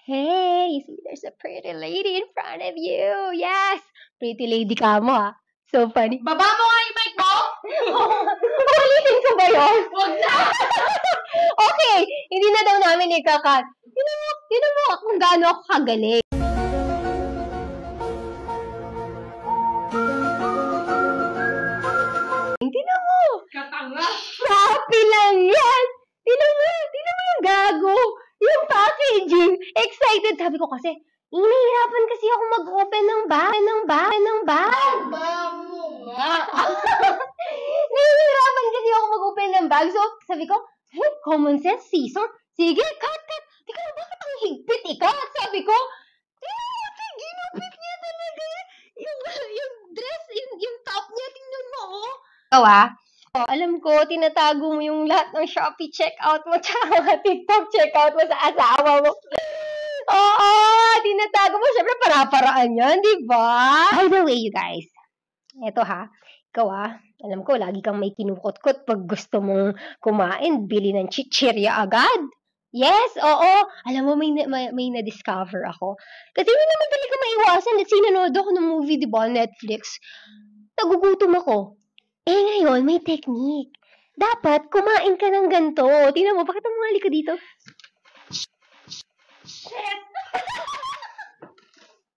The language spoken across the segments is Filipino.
Hey, you see, there's a pretty lady in front of you. Yes, pretty lady ka mo, ha? So funny. Baba mo nga yung mic mo! Ulitin ko ba yun? Huwag na! Okay, hindi na daw namin ikakat. Yun mo kung gaano ako kagaling. Tingnan mo! Katanga! Shopee lang yan! Tingnan mo yung gago! Yung packaging! Excited! Sabi ko kasi, inihirapan kasi ako mag-open ng bag. Baba mo nga! Nahihirapan kasi ako mag-open ng bag. So, sabi ko, hey, common sense, scissor. Sige, cut. Teka, bakit ang higpit ikat? Sabi ko, ginupit niya talaga. Yung dress, yung top niya, tingnan mo, oh. Oh, alam ko, tinatago mo yung lahat ng Shopee checkout mo tsaka mga TikTok checkout mo sa asawa mo. Oo, tinatago mo. Siyempre, para-paraan yan, di ba? By the way, you guys, eto ha, ikaw alam ko, lagi kang may kinukot-kot pag gusto mong kumain, bili ng chichirya agad. Yes, oo. Alam mo, may na-discover ako. Kasi hindi naman talaga maiwasan. Let's say, nanood ako ng movie, di ba, Netflix. Nagugutom ako. Eh, ngayon, may technique. Dapat, kumain ka ng ganito. Tingnan mo, bakit mo nga dito?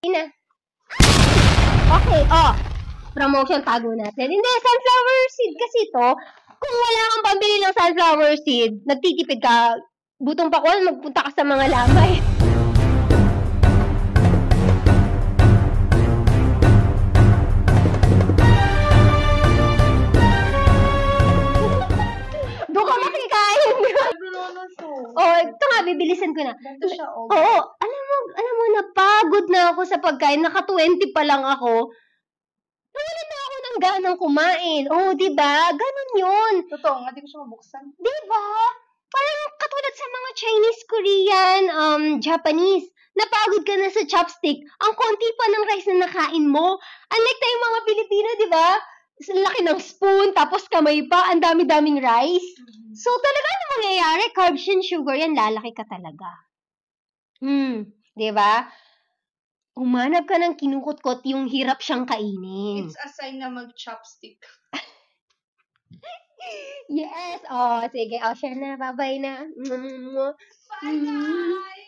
Ina. Okay, promotion tago natin. Hindi, sunflower seed kasi to. Kung wala kang pambili ng sunflower seed, nagtitipid ka, butong pakwan, magpunta ka sa mga lamay. Doon ka makikain. Ito nga, bibilisan ko na. Ganito siya, Oo, alam mo, napagod na ako sa pagkain. Naka-20 pa lang ako. Nawalan na ako ng ganang kumain. Diba? Ganun yun. Totoo nga, di ko siya mabuksan. Diba? Parang katulad sa mga Chinese, Korean, Japanese. Napagod ka na sa chopstick. Ang konti pa ng rice na nakain mo. Unlike tayong mga Pilipino, diba? Laki ng spoon, tapos kamay pa, ang dami-daming rice. So, talaga ano mangyayari? Carbs and sugar yan, lalaki ka talaga. Diba? Umanap ka ng kinukot-kot, yung hirap siyang kainin. It's a sign na mag-chopstick. Yes! Sige, share na. Bye-bye na. Bye, guys!